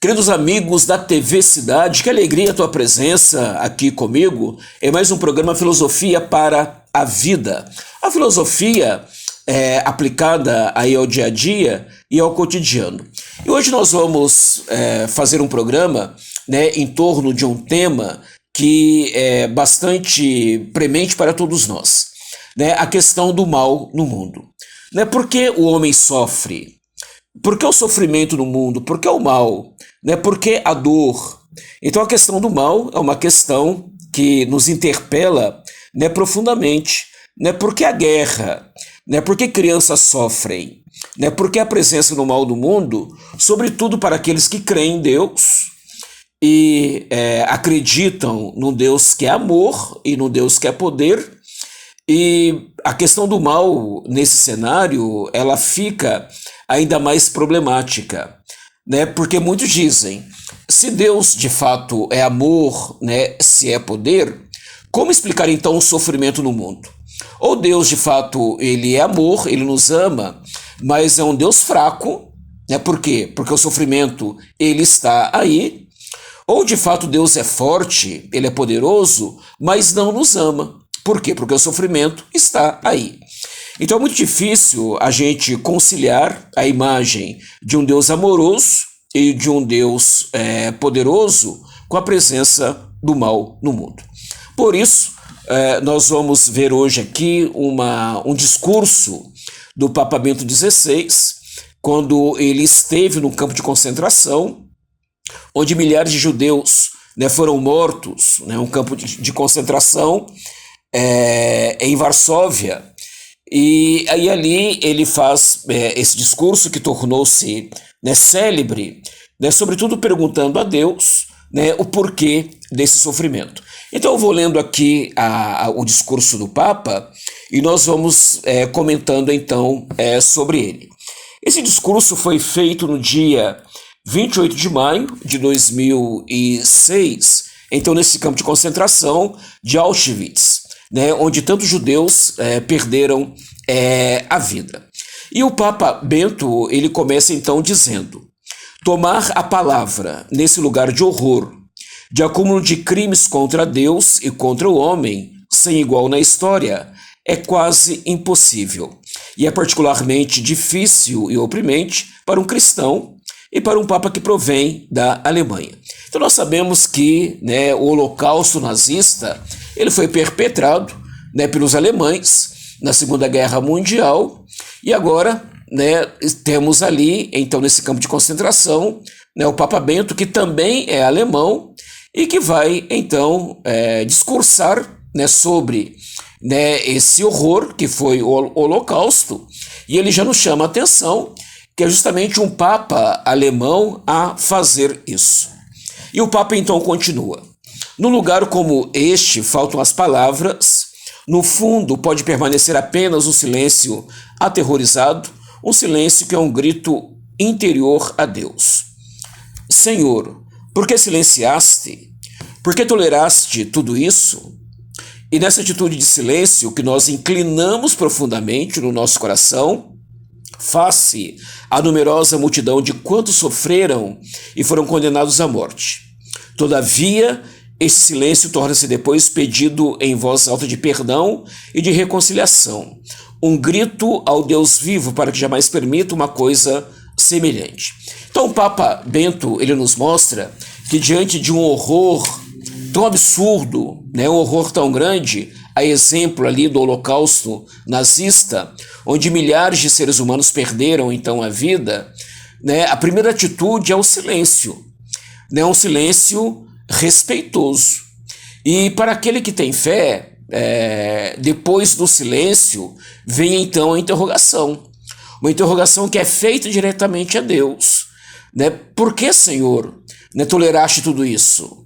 Queridos amigos da TV Cidade, que alegria a tua presença aqui comigo em mais um programa Filosofia para a Vida. A filosofia é aplicada aí ao dia a dia e ao cotidiano. E hoje nós vamos fazer um programa, em torno de um tema que é bastante premente para todos nós, a questão do mal no mundo. Por que o homem sofre? Por que o sofrimento no mundo? Por que o mal? Por que a dor? Então a questão do mal é uma questão que nos interpela profundamente. Por que a guerra? Por que crianças sofrem? Por que a presença do mal no mundo? Sobretudo para aqueles que creem em Deus e acreditam no Deus que é amor e no Deus que é poder. E a questão do mal nesse cenário, ela fica ainda mais problemática, porque muitos dizem, se Deus de fato é amor, se é poder, como explicar então o sofrimento no mundo? Ou Deus de fato ele é amor, ele nos ama, mas é um Deus fraco, por quê? Porque o sofrimento ele está aí, ou de fato Deus é forte, ele é poderoso, mas não nos ama. Por quê? Porque o sofrimento está aí. Então é muito difícil a gente conciliar a imagem de um Deus amoroso e de um Deus poderoso com a presença do mal no mundo. Por isso, nós vamos ver hoje aqui um discurso do Papa Bento XVI, quando ele esteve no campo de concentração, onde milhares de judeus foram mortos, um campo de concentração em Varsóvia. E aí ali ele faz esse discurso que tornou-se célebre, sobretudo perguntando a Deus o porquê desse sofrimento. Então eu vou lendo aqui o discurso do Papa e nós vamos comentando então sobre ele. Esse discurso foi feito no dia 28 de maio de 2006, então nesse campo de concentração de Auschwitz, onde tantos judeus perderam a vida. E o Papa Bento, ele começa então dizendo: tomar a palavra nesse lugar de horror, de acúmulo de crimes contra Deus e contra o homem, sem igual na história, é quase impossível. E é particularmente difícil e oprimente para um cristão e para um Papa que provém da Alemanha. Então nós sabemos que o Holocausto nazista ele foi perpetrado pelos alemães na Segunda Guerra Mundial e agora temos ali, então nesse campo de concentração, o Papa Bento, que também é alemão e que vai então discursar sobre esse horror que foi o Holocausto, e ele já nos chama a atenção que é justamente um Papa alemão a fazer isso. E o Papa então continua: no lugar como este faltam as palavras, no fundo pode permanecer apenas um silêncio aterrorizado, um silêncio que é um grito interior a Deus. Senhor, por que silenciaste? Por que toleraste tudo isso? E nessa atitude de silêncio que nós inclinamos profundamente no nosso coração, face à numerosa multidão de quantos sofreram e foram condenados à morte. Todavia, esse silêncio torna-se depois pedido em voz alta de perdão e de reconciliação, um grito ao Deus vivo para que jamais permita uma coisa semelhante. Então o Papa Bento ele nos mostra que diante de um horror tão absurdo, um horror tão grande, a exemplo ali do Holocausto nazista, onde milhares de seres humanos perderam então a vida, a primeira atitude é o silêncio, um silêncio respeitoso. E para aquele que tem fé, depois do silêncio vem então a interrogação, uma interrogação que é feita diretamente a Deus. Por que, Senhor, toleraste tudo isso?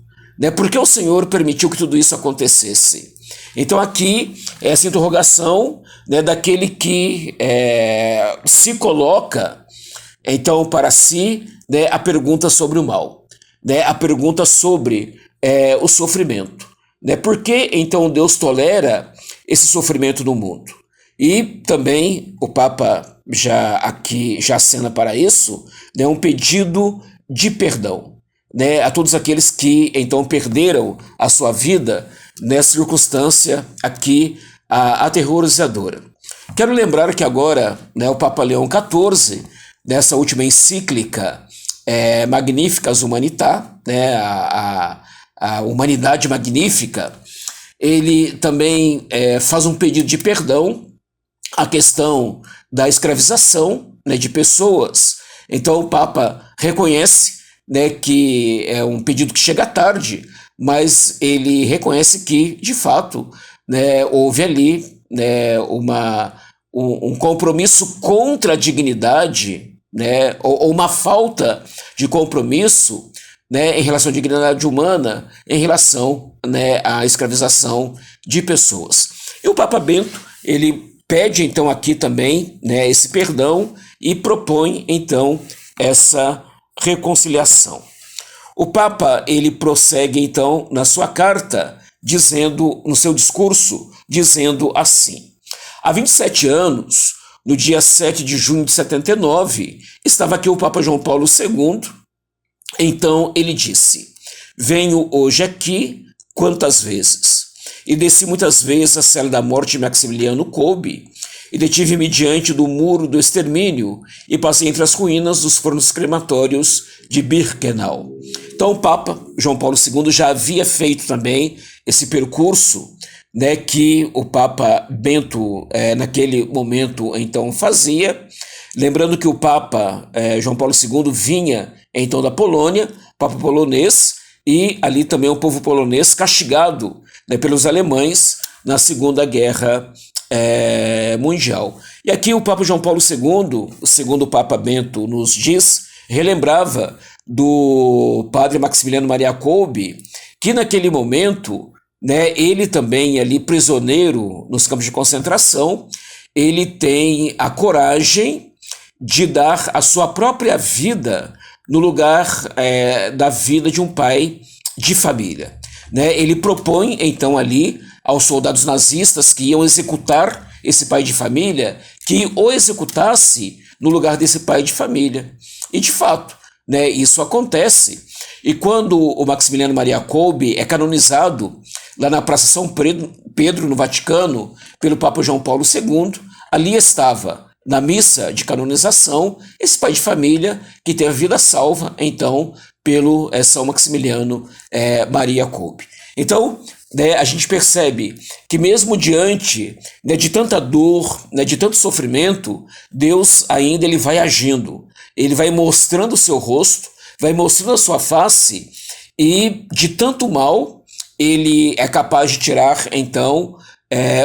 Por que o Senhor permitiu que tudo isso acontecesse? Então aqui é essa interrogação daquele que se coloca então para si a pergunta sobre o mal, a pergunta sobre o sofrimento. Por que então Deus tolera esse sofrimento no mundo? E também o Papa já acena para isso, um pedido de perdão, né, a todos aqueles que então perderam a sua vida nessa circunstância aqui aterrorizadora. Quero lembrar que agora, né, o Papa Leão XIV, nessa última encíclica Magnificas Humanitas, né, a Humanidade Magnífica, ele também faz um pedido de perdão à questão da escravização, né, de pessoas. Então o Papa reconhece, né, que é um pedido que chega tarde, mas ele reconhece que, de fato, né, houve ali, né, um compromisso contra a dignidade, né, ou uma falta de compromisso, né, em relação à dignidade humana, em relação, né, à escravização de pessoas. E o Papa Bento, ele pede então aqui também, né, esse perdão e propõe então essa reconciliação. O Papa, ele prossegue então na sua carta, dizendo, no seu discurso, dizendo assim: há 27 anos, no dia 7 de junho de 79, estava aqui o Papa João Paulo II. Então ele disse: venho hoje aqui quantas vezes? E desci muitas vezes a cela da morte de Maximiliano Kolbe, e detive-me diante do muro do extermínio, e passei entre as ruínas dos fornos crematórios de Birkenau. Então o Papa João Paulo II já havia feito também esse percurso, né, que o Papa Bento naquele momento então fazia, lembrando que o Papa João Paulo II vinha então da Polônia, Papa polonês, e ali também o povo polonês castigado, né, pelos alemães na Segunda Guerra Mundial. E aqui o Papa João Paulo II, segundo o Papa Bento nos diz, relembrava do padre Maximiliano Maria Kolbe, que naquele momento, né, ele também ali prisioneiro nos campos de concentração, ele tem a coragem de dar a sua própria vida no lugar da vida de um pai de família, né? Ele propõe então ali aos soldados nazistas que iam executar esse pai de família, que o executasse no lugar desse pai de família. E de fato, né, isso acontece. E quando o Maximiliano Maria Kolbe é canonizado lá na Praça São Pedro, no Vaticano, pelo Papa João Paulo II, ali estava, na missa de canonização, esse pai de família que teve a vida salva, então, pelo São Maximiliano Maria Kolbe. Então, né, a gente percebe que mesmo diante, né, de tanta dor, né, de tanto sofrimento, Deus ainda ele vai agindo, ele vai mostrando o seu rosto, vai mostrando a sua face, e de tanto mal ele é capaz de tirar então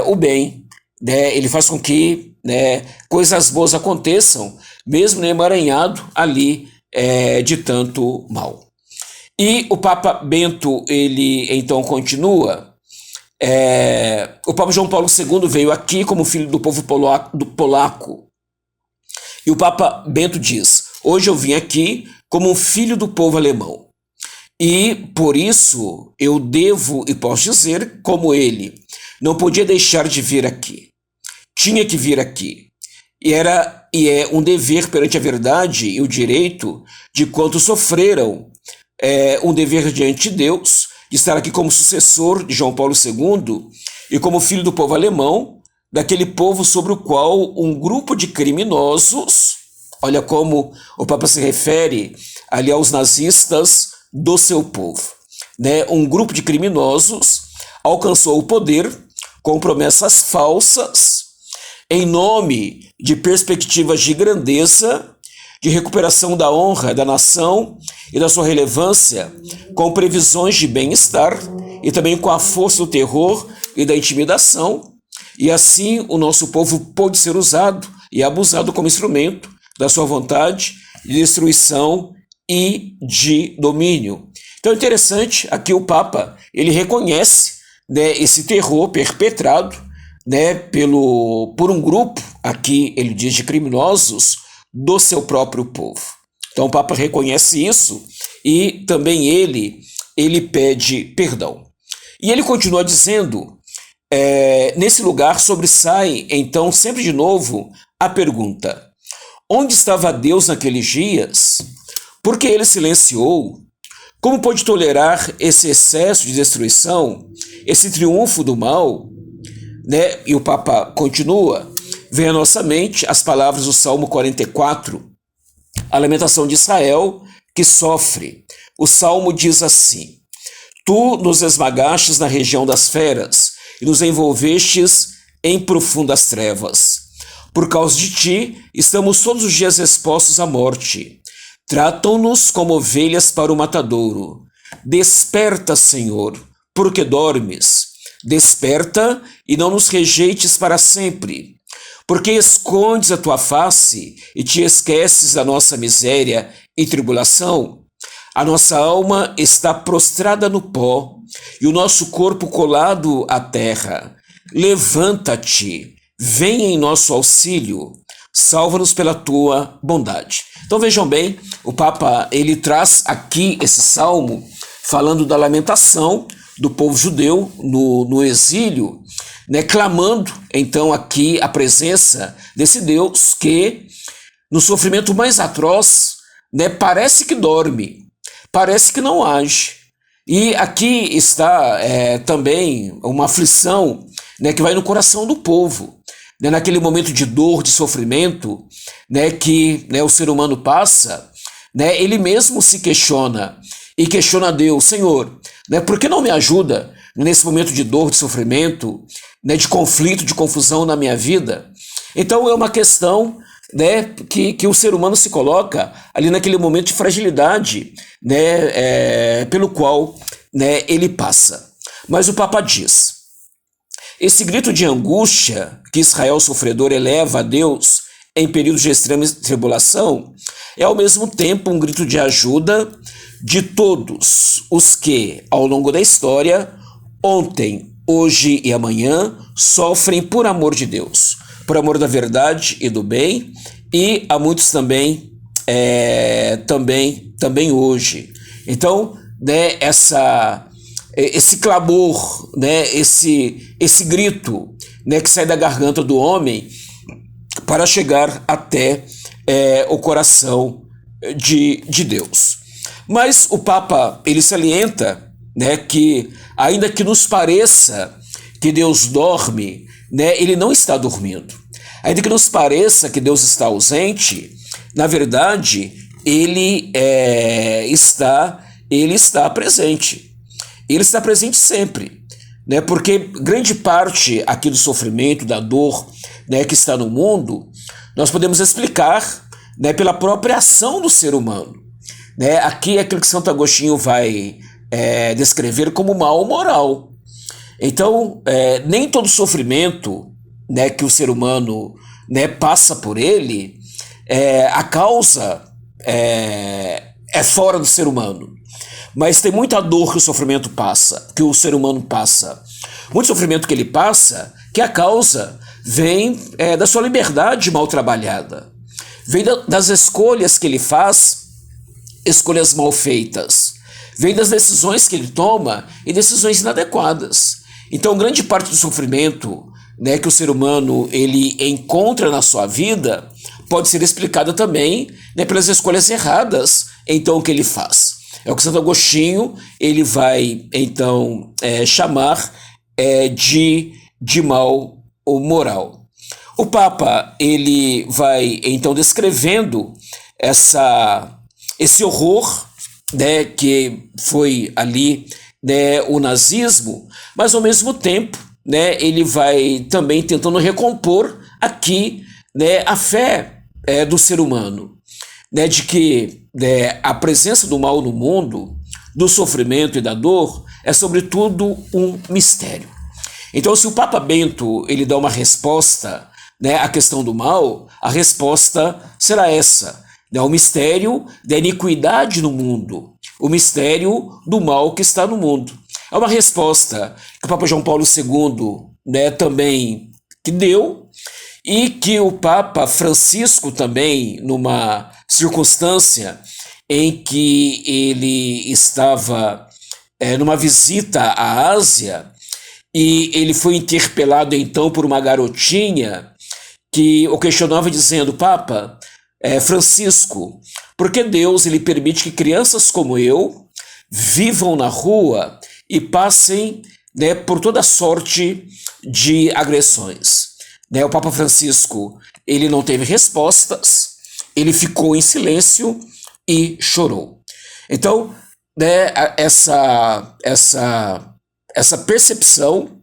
o bem, né? Ele faz com que, né, coisas boas aconteçam, mesmo emaranhado ali de tanto mal. E o Papa Bento, ele então continua. O Papa João Paulo II veio aqui como filho do povo polaco. E o Papa Bento diz: hoje eu vim aqui como um filho do povo alemão. E por isso eu devo e posso dizer, como ele, não podia deixar de vir aqui. Tinha que vir aqui. E é um dever perante a verdade e o direito de quantos sofreram, um dever diante de Deus, de estar aqui como sucessor de João Paulo II e como filho do povo alemão, daquele povo sobre o qual um grupo de criminosos, olha como o Papa se refere ali aos nazistas do seu povo, né? Um grupo de criminosos alcançou o poder com promessas falsas, em nome de perspectivas de grandeza, de recuperação da honra da nação e da sua relevância, com previsões de bem-estar e também com a força do terror e da intimidação, e assim o nosso povo pôde ser usado e abusado como instrumento da sua vontade de destruição e de domínio. Então é interessante, aqui o Papa, ele reconhece, né, esse terror perpetrado, né, por um grupo, aqui ele diz de criminosos, do seu próprio povo. Então o Papa reconhece isso e também ele pede perdão. E ele continua dizendo, nesse lugar sobressai então sempre de novo a pergunta: onde estava Deus naqueles dias? Porque ele silenciou? Como pode tolerar esse excesso de destruição, esse triunfo do mal? Né? E o Papa continua, vem à nossa mente as palavras do Salmo 44, a lamentação de Israel que sofre. O Salmo diz assim: Tu nos esmagastes na região das feras e nos envolvestes em profundas trevas. Por causa de ti, estamos todos os dias expostos à morte. Tratam-nos como ovelhas para o matadouro. Desperta, Senhor, porque dormes. Desperta e não nos rejeites para sempre. Porque escondes a tua face e te esqueces da nossa miséria e tribulação? A nossa alma está prostrada no pó e o nosso corpo colado à terra. Levanta-te, vem em nosso auxílio, salva-nos pela tua bondade. Então vejam bem, o Papa ele traz aqui esse salmo falando da lamentação do povo judeu no exílio, né, clamando então aqui a presença desse Deus que no sofrimento mais atroz, né, parece que dorme, parece que não age. E aqui está também uma aflição, né, que vai no coração do povo, né, naquele momento de dor, de sofrimento, né, que, né, o ser humano passa, né, ele mesmo se questiona e questiona a Deus: Senhor, né, por que não me ajuda nesse momento de dor, de sofrimento, né, de conflito, de confusão na minha vida? Então é uma questão, né, que o ser humano se coloca ali naquele momento de fragilidade, né, pelo qual, né, ele passa. Mas o Papa diz: esse grito de angústia que Israel sofredor eleva a Deus em períodos de extrema tribulação é ao mesmo tempo um grito de ajuda de todos os que, ao longo da história, ontem, hoje e amanhã, sofrem por amor de Deus, por amor da verdade e do bem, e a muitos também, também hoje. Então, né, esse clamor, né, esse grito, né, que sai da garganta do homem para chegar até o coração de Deus. Mas o Papa ele salienta, né, que ainda que nos pareça que Deus dorme, né, ele não está dormindo. Ainda que nos pareça que Deus está ausente, na verdade ele está presente. Ele está presente sempre, né? Porque grande parte aqui do sofrimento, da dor, né, que está no mundo, nós podemos explicar, né, pela própria ação do ser humano. Né? Aqui é aquilo que Santo Agostinho vai descrever como mal moral. Então, nem todo sofrimento, né, que o ser humano, né, passa por ele, a causa é fora do ser humano. Mas tem muita dor que o sofrimento passa, que o ser humano passa. Muito sofrimento que ele passa, que a causa vem da sua liberdade mal trabalhada. Vem das escolhas que ele faz, escolhas mal feitas. Vem das decisões que ele toma e decisões inadequadas. Então, grande parte do sofrimento, né, que o ser humano ele encontra na sua vida pode ser explicada também, né, pelas escolhas erradas então que ele faz. É o que Santo Agostinho ele vai então chamar de mal ou moral. O Papa ele vai então descrevendo esse horror, né, que foi ali, né, o nazismo, mas ao mesmo tempo, né, ele vai também tentando recompor aqui, né, a fé do ser humano, né, de que a presença do mal no mundo, do sofrimento e da dor, é sobretudo um mistério. Então, se o Papa Bento ele dá uma resposta, né, à questão do mal, a resposta será essa, né, o mistério da iniquidade no mundo, o mistério do mal que está no mundo. É uma resposta que o Papa João Paulo II, né, também que deu, e que o Papa Francisco também, numa circunstância em que ele estava numa visita à Ásia, e ele foi interpelado então por uma garotinha que o questionava dizendo: Papa Francisco, Porque Deus ele permite que crianças como eu vivam na rua e passem, né, por toda sorte de agressões. Né, o Papa Francisco ele não teve respostas, ele ficou em silêncio e chorou. Então, né, essa percepção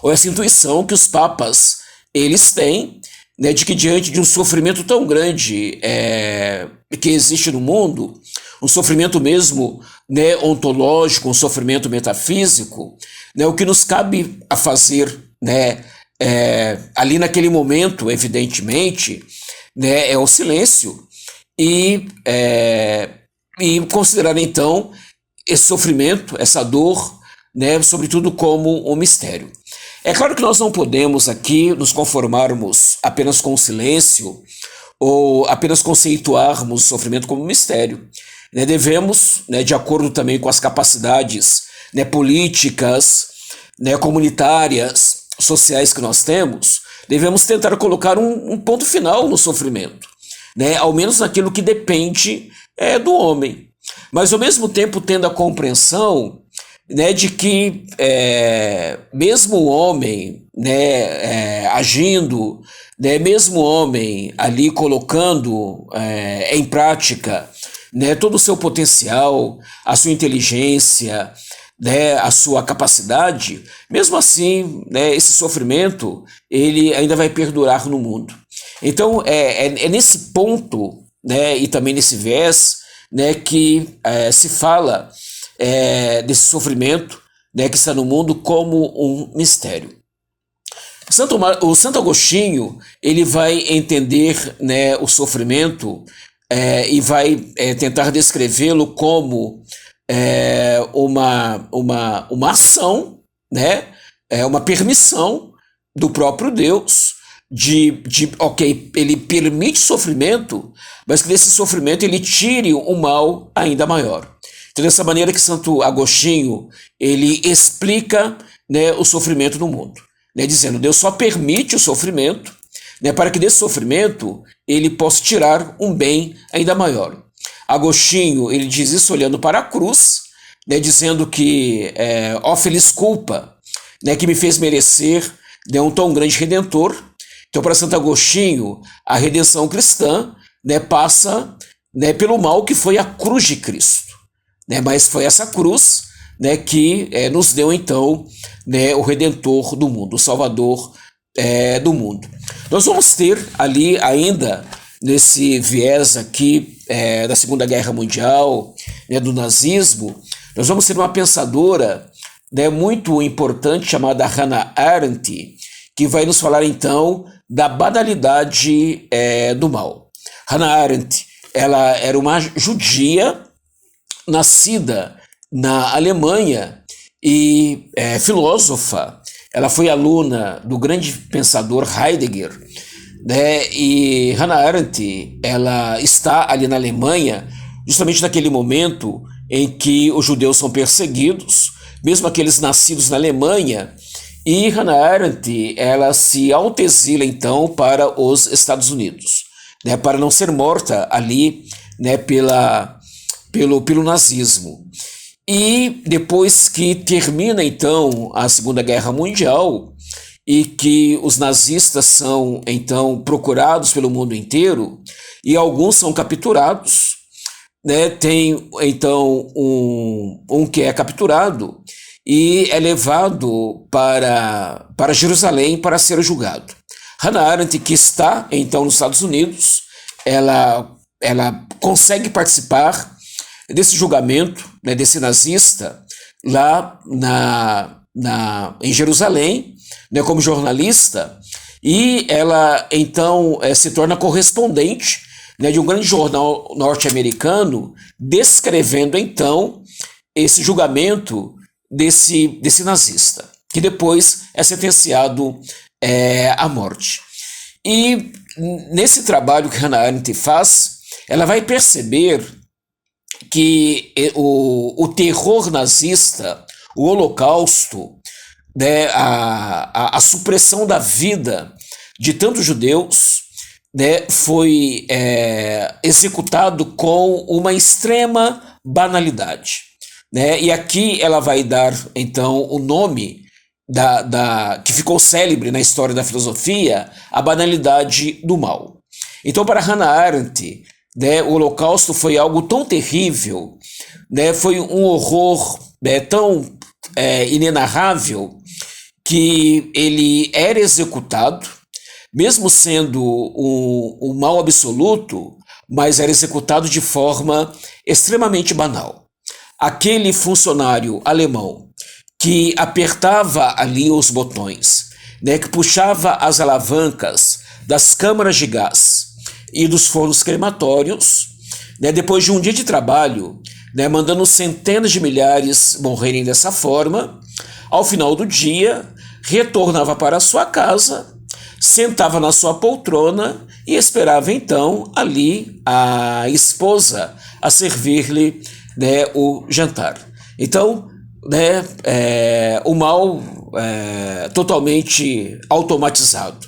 ou essa intuição que os papas eles têm, né, de que diante de um sofrimento tão grande que existe no mundo, um sofrimento mesmo, né, ontológico, um sofrimento metafísico, né, o que nos cabe a fazer, né, ali naquele momento, evidentemente, né, é o silêncio e considerar então esse sofrimento, essa dor, né, sobretudo como um mistério. É claro que nós não podemos aqui nos conformarmos apenas com o silêncio ou apenas conceituarmos o sofrimento como um mistério. Né, devemos, né, de acordo também com as capacidades, né, políticas, né, comunitárias, sociais que nós temos, devemos tentar colocar um ponto final no sofrimento, né, ao menos naquilo que depende do homem. Mas ao mesmo tempo tendo a compreensão, né, de que mesmo o homem, né, agindo, né, mesmo o homem ali colocando em prática, né, todo o seu potencial, a sua inteligência, né, a sua capacidade, mesmo assim, né, esse sofrimento ele ainda vai perdurar no mundo. Então é nesse ponto, né, e também nesse viés, né, que se fala desse sofrimento, né, que está no mundo como um mistério. O Santo Agostinho ele vai entender, né, o sofrimento e vai tentar descrevê-lo como uma ação, né, uma permissão do próprio Deus ok, ele permite sofrimento, mas que desse sofrimento ele tire um mal ainda maior. Então, dessa maneira que Santo Agostinho ele explica, né, o sofrimento no mundo, né, dizendo Deus só permite o sofrimento, né, para que desse sofrimento ele possa tirar um bem ainda maior. Agostinho ele diz isso olhando para a cruz, né, dizendo que ó feliz culpa, né, que me fez merecer, né, um tão grande redentor. Então, para Santo Agostinho, a redenção cristã, né, passa, né, pelo mal que foi a cruz de Cristo. Né, mas foi essa cruz, né, que nos deu, então, né, o Redentor do mundo, o Salvador do mundo. Nós vamos ter ali ainda, nesse viés aqui da Segunda Guerra Mundial, né, do nazismo, nós vamos ter uma pensadora, né, muito importante chamada Hannah Arendt, que vai nos falar, então, da banalidade do mal. Hannah Arendt, ela era uma judia nascida na Alemanha e filósofa. Ela foi aluna do grande pensador Heidegger, né? E Hannah Arendt, ela está ali na Alemanha justamente naquele momento em que os judeus são perseguidos, mesmo aqueles nascidos na Alemanha. E Hannah Arendt, ela se autoexila então para os Estados Unidos, né, para não ser morta ali, né, pelo nazismo. E depois que termina então a Segunda Guerra Mundial e que os nazistas são então procurados pelo mundo inteiro e alguns são capturados, né, tem então um que é capturado e é levado para Jerusalém para ser julgado. Hannah Arendt, que está então nos Estados Unidos, ela consegue participar desse julgamento, né, desse nazista lá em Jerusalém, né, como jornalista, e ela então se torna correspondente, né, de um grande jornal norte-americano, descrevendo então esse julgamento desse nazista, que depois é sentenciado à morte. E nesse trabalho que Hannah Arendt faz, ela vai perceber que o terror nazista, o Holocausto, né, a supressão da vida de tantos judeus, né, foi executado com uma extrema banalidade, né? E aqui ela vai dar então o nome que ficou célebre na história da filosofia, a banalidade do mal. Então, para Hannah Arendt, né, o Holocausto foi algo tão terrível, né, foi um horror, né, tão inenarrável, que ele era executado, mesmo sendo um mal absoluto, mas era executado de forma extremamente banal. Aquele funcionário alemão que apertava ali os botões, né, que puxava as alavancas das câmaras de gás e dos fornos crematórios, né, depois de um dia de trabalho, né, mandando centenas de milhares morrerem dessa forma, ao final do dia, retornava para a sua casa, sentava na sua poltrona e esperava então ali a esposa a servir-lhe, né, o jantar. Então, né, o mal totalmente automatizado,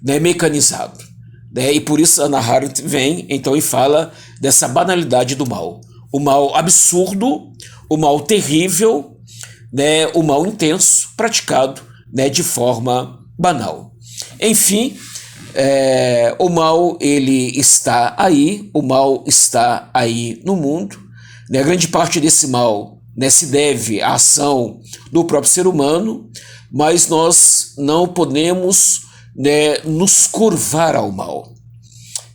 né, mecanizado, né, e por isso Hannah Arendt vem então e fala dessa banalidade do mal, o mal absurdo, o mal terrível, né, o mal intenso praticado, né, de forma banal. Enfim, o mal ele está aí, o mal está aí no mundo, né, grande parte desse mal, né, se deve à ação do próprio ser humano, mas nós não podemos, né, nos curvar ao mal,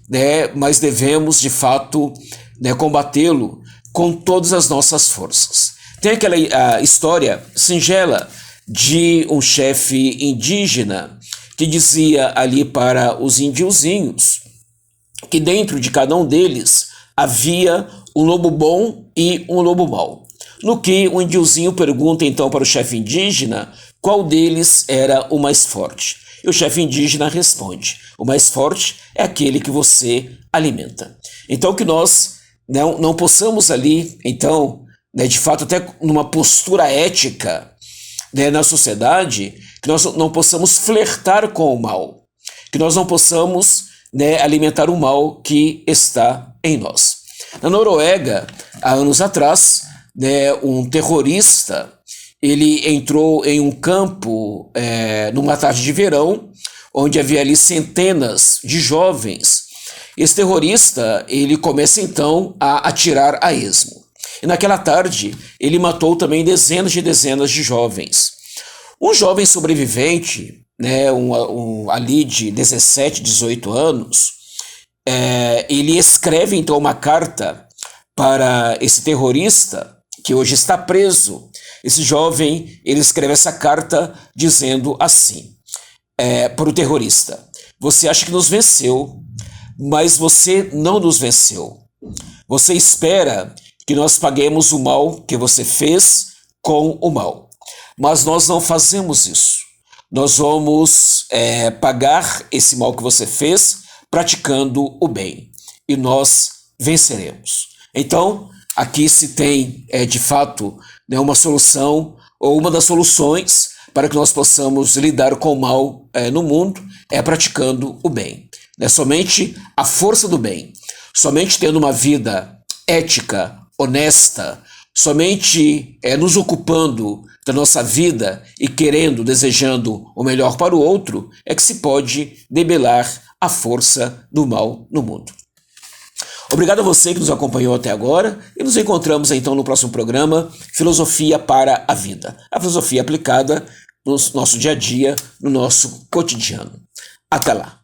né, mas devemos de fato, né, combatê-lo com todas as nossas forças. Tem aquela história singela de um chefe indígena que dizia ali para os índiozinhos que dentro de cada um deles havia um lobo bom e um lobo mau. No que o índiozinho pergunta então para o chefe indígena qual deles era o mais forte. E o chefe indígena responde: o mais forte é aquele que você alimenta. Então que nós não possamos ali, então, né, de fato até numa postura ética, né, na sociedade, que nós não possamos flertar com o mal, que nós não possamos, né, alimentar o mal que está em nós. Na Noruega, há anos atrás, né, um terrorista, ele entrou em um campo numa tarde de verão, onde havia ali centenas de jovens. Esse terrorista, ele começa então a atirar a esmo. E naquela tarde, ele matou também dezenas de jovens. Um jovem sobrevivente, né, ali de 17, 18 anos, ele escreve então uma carta para esse terrorista, que hoje está preso. Esse jovem, ele escreve essa carta dizendo assim, para o terrorista: você acha que nos venceu, mas você não nos venceu. Você espera que nós paguemos o mal que você fez com o mal. Mas nós não fazemos isso. Nós vamos pagar esse mal que você fez praticando o bem. E nós venceremos. Então, aqui se tem, de fato, né, uma solução, ou uma das soluções para que nós possamos lidar com o mal no mundo, é praticando o bem. Né? Somente a força do bem, somente tendo uma vida ética, honesta, somente nos ocupando da nossa vida e querendo, desejando o melhor para o outro, é que se pode debelar a força do mal no mundo. Obrigado a você que nos acompanhou até agora e nos encontramos então no próximo programa Filosofia para a Vida. A filosofia aplicada no nosso dia a dia, no nosso cotidiano. Até lá!